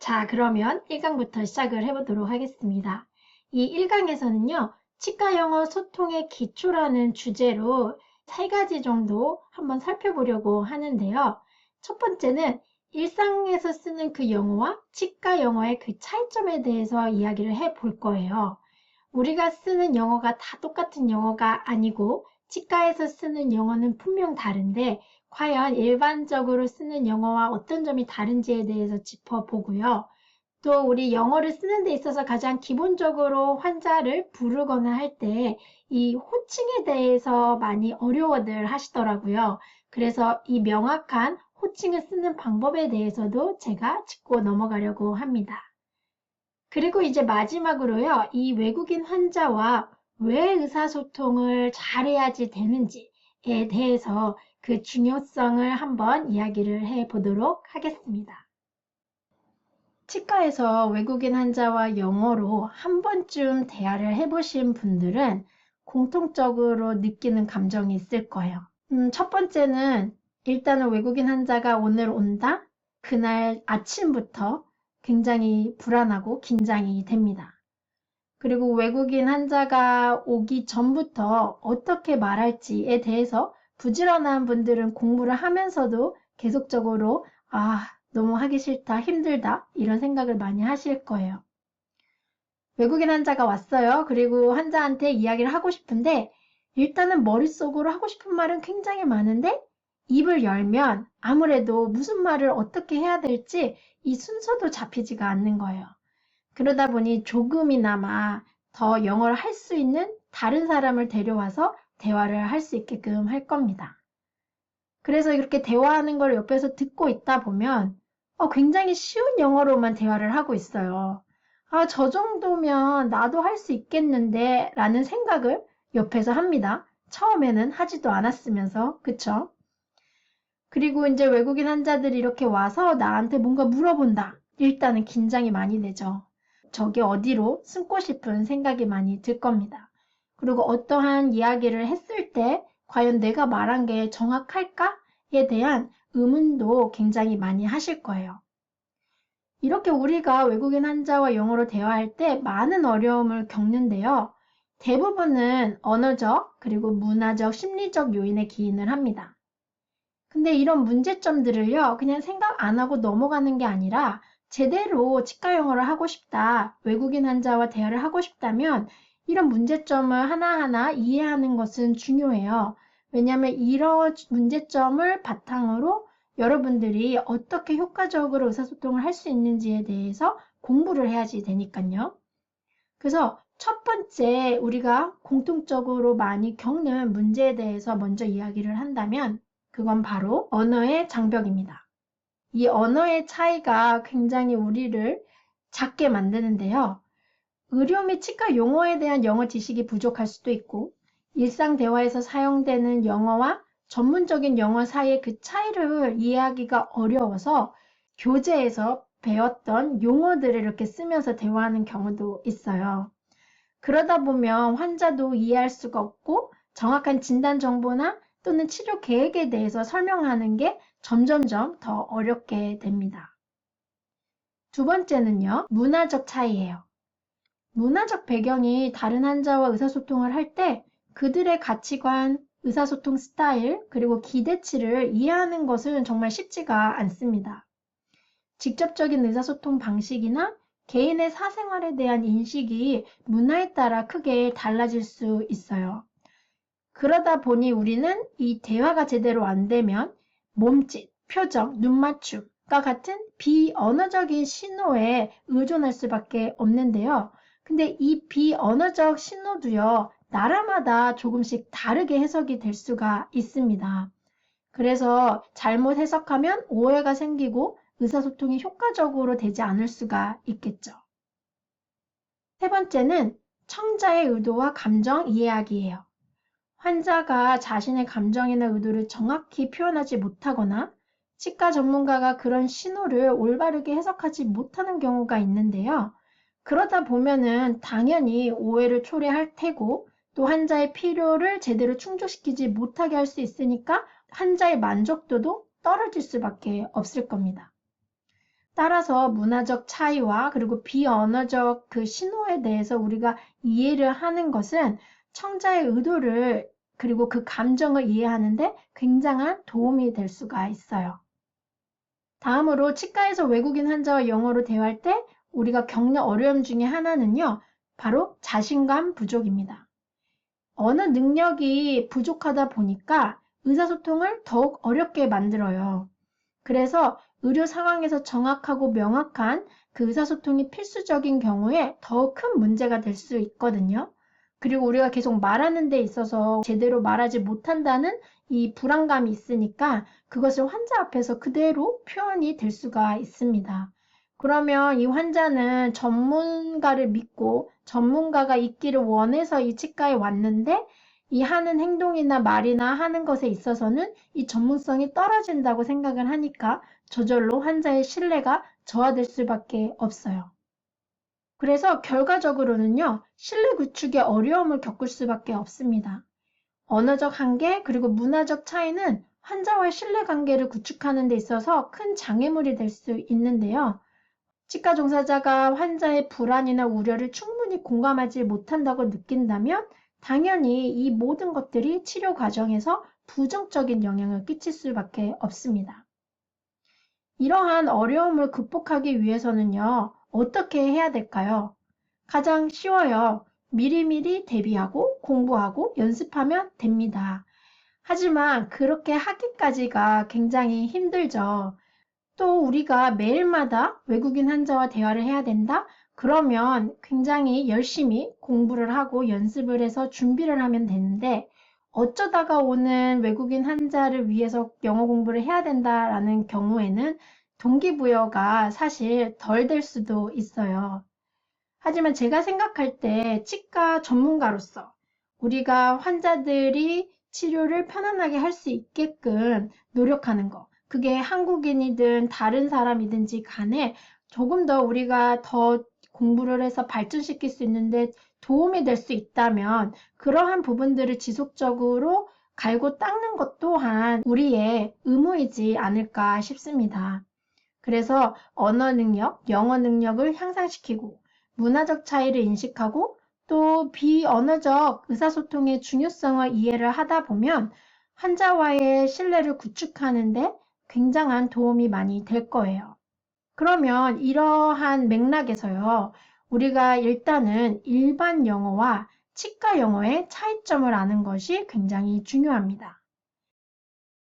자, 그러면 1강부터 시작을 해보도록 하겠습니다. 이 1강에서는요, 치과 영어 소통의 기초라는 주제로 3가지 정도 한번 살펴보려고 하는데요. 첫 번째는 일상에서 쓰는 그 영어와 치과 영어의 그 차이점에 대해서 이야기를 해볼 거예요. 우리가 쓰는 영어가 다 똑같은 영어가 아니고 치과에서 쓰는 영어는 분명 다른데 과연 일반적으로 쓰는 영어와 어떤 점이 다른지에 대해서 짚어보고요. 또 우리 영어를 쓰는 데 있어서 가장 기본적으로 환자를 부르거나 할 때 이 호칭에 대해서 많이 어려워들 하시더라고요. 그래서 이 명확한 호칭을 쓰는 방법에 대해서도 제가 짚고 넘어가려고 합니다. 그리고 이제 마지막으로요, 이 외국인 환자와 왜 의사소통을 잘해야지 되는지에 대해서 그 중요성을 한번 이야기를 해보도록 하겠습니다. 치과에서 외국인 환자와 영어로 한 번쯤 대화를 해보신 분들은 공통적으로 느끼는 감정이 있을 거예요. 첫 번째는 일단은 외국인 환자가 오늘 온다? 그날 아침부터 굉장히 불안하고 긴장이 됩니다. 그리고 외국인 환자가 오기 전부터 어떻게 말할지에 대해서 부지런한 분들은 공부를 하면서도 계속적으로 너무 하기 싫다, 힘들다 이런 생각을 많이 하실 거예요. 외국인 환자가 왔어요. 그리고 환자한테 이야기를 하고 싶은데 일단은 머릿속으로 하고 싶은 말은 굉장히 많은데 입을 열면 아무래도 무슨 말을 어떻게 해야 될지 이 순서도 잡히지가 않는 거예요. 그러다 보니 조금이나마 더 영어를 할 수 있는 다른 사람을 데려와서 대화를 할 수 있게끔 할 겁니다. 그래서 이렇게 대화하는 걸 옆에서 듣고 있다 보면 굉장히 쉬운 영어로만 대화를 하고 있어요. 저 정도면 나도 할 수 있겠는데 라는 생각을 옆에서 합니다. 처음에는 하지도 않았으면서, 그쵸? 그리고 이제 외국인 환자들이 이렇게 와서 나한테 뭔가 물어본다. 일단은 긴장이 많이 되죠. 저게 어디로 숨고 싶은 생각이 많이 들 겁니다. 그리고 어떠한 이야기를 했을 때 과연 내가 말한 게 정확할까에 대한 의문도 굉장히 많이 하실 거예요. 이렇게 우리가 외국인 환자와 영어로 대화할 때 많은 어려움을 겪는데요. 대부분은 언어적 그리고 문화적, 심리적 요인에 기인을 합니다. 근데 이런 문제점들을요, 그냥 생각 안 하고 넘어가는 게 아니라 제대로 치과 영어를 하고 싶다, 외국인 환자와 대화를 하고 싶다면 이런 문제점을 하나하나 이해하는 것은 중요해요. 왜냐하면 이런 문제점을 바탕으로 여러분들이 어떻게 효과적으로 의사소통을 할 수 있는지에 대해서 공부를 해야지 되니까요. 그래서 첫 번째 우리가 공통적으로 많이 겪는 문제에 대해서 먼저 이야기를 한다면 그건 바로 언어의 장벽입니다. 이 언어의 차이가 굉장히 우리를 작게 만드는데요. 의료 및 치과 용어에 대한 영어 지식이 부족할 수도 있고 일상 대화에서 사용되는 영어와 전문적인 영어 사이의 그 차이를 이해하기가 어려워서 교재에서 배웠던 용어들을 이렇게 쓰면서 대화하는 경우도 있어요. 그러다 보면 환자도 이해할 수가 없고 정확한 진단 정보나 또는 치료 계획에 대해서 설명하는 게 점점점 더 어렵게 됩니다. 두 번째는요, 문화적 차이예요. 문화적 배경이 다른 환자와 의사소통을 할 때 그들의 가치관, 의사소통 스타일, 그리고 기대치를 이해하는 것은 정말 쉽지가 않습니다. 직접적인 의사소통 방식이나 개인의 사생활에 대한 인식이 문화에 따라 크게 달라질 수 있어요. 그러다 보니 우리는 이 대화가 제대로 안 되면 몸짓, 표정, 눈맞춤과 같은 비언어적인 신호에 의존할 수밖에 없는데요. 근데 이 비언어적 신호도요, 나라마다 조금씩 다르게 해석이 될 수가 있습니다. 그래서 잘못 해석하면 오해가 생기고 의사소통이 효과적으로 되지 않을 수가 있겠죠. 세 번째는 청자의 의도와 감정 이해하기예요. 환자가 자신의 감정이나 의도를 정확히 표현하지 못하거나 치과 전문가가 그런 신호를 올바르게 해석하지 못하는 경우가 있는데요. 그러다 보면은 당연히 오해를 초래할 테고 또 환자의 필요를 제대로 충족시키지 못하게 할 수 있으니까 환자의 만족도도 떨어질 수밖에 없을 겁니다. 따라서 문화적 차이와 그리고 비언어적 그 신호에 대해서 우리가 이해를 하는 것은 청자의 의도를 그리고 그 감정을 이해하는데 굉장한 도움이 될 수가 있어요. 다음으로 치과에서 외국인 환자와 영어로 대화할 때 우리가 겪는 어려움 중에 하나는요, 바로 자신감 부족입니다. 언어 능력이 부족하다 보니까 의사소통을 더욱 어렵게 만들어요. 그래서 의료 상황에서 정확하고 명확한 그 의사소통이 필수적인 경우에 더 큰 문제가 될 수 있거든요. 그리고 우리가 계속 말하는 데 있어서 제대로 말하지 못한다는 이 불안감이 있으니까 그것을 환자 앞에서 그대로 표현이 될 수가 있습니다. 그러면 이 환자는 전문가를 믿고 전문가가 있기를 원해서 이 치과에 왔는데 이 하는 행동이나 말이나 하는 것에 있어서는 이 전문성이 떨어진다고 생각을 하니까 저절로 환자의 신뢰가 저하될 수밖에 없어요. 그래서 결과적으로는요, 신뢰 구축에 어려움을 겪을 수밖에 없습니다. 언어적 한계 그리고 문화적 차이는 환자와의 신뢰 관계를 구축하는 데 있어서 큰 장애물이 될 수 있는데요. 치과 종사자가 환자의 불안이나 우려를 충분히 공감하지 못한다고 느낀다면 당연히 이 모든 것들이 치료 과정에서 부정적인 영향을 끼칠 수밖에 없습니다. 이러한 어려움을 극복하기 위해서는요, 어떻게 해야 될까요? 가장 쉬워요. 미리미리 대비하고 공부하고 연습하면 됩니다. 하지만 그렇게 하기까지가 굉장히 힘들죠. 또 우리가 매일마다 외국인 환자와 대화를 해야 된다? 그러면 굉장히 열심히 공부를 하고 연습을 해서 준비를 하면 되는데 어쩌다가 오는 외국인 환자를 위해서 영어 공부를 해야 된다라는 경우에는 동기부여가 사실 덜 될 수도 있어요. 하지만 제가 생각할 때 치과 전문가로서 우리가 환자들이 치료를 편안하게 할 수 있게끔 노력하는 거. 그게 한국인이든 다른 사람이든지 간에 조금 더 우리가 더 공부를 해서 발전시킬 수 있는데 도움이 될 수 있다면 그러한 부분들을 지속적으로 갈고 닦는 것 또한 우리의 의무이지 않을까 싶습니다. 그래서 언어 능력, 영어 능력을 향상시키고 문화적 차이를 인식하고 또 비언어적 의사소통의 중요성을 이해를 하다 보면 환자와의 신뢰를 구축하는데 굉장한 도움이 많이 될 거예요. 그러면 이러한 맥락에서요, 우리가 일단은 일반 영어와 치과 영어의 차이점을 아는 것이 굉장히 중요합니다.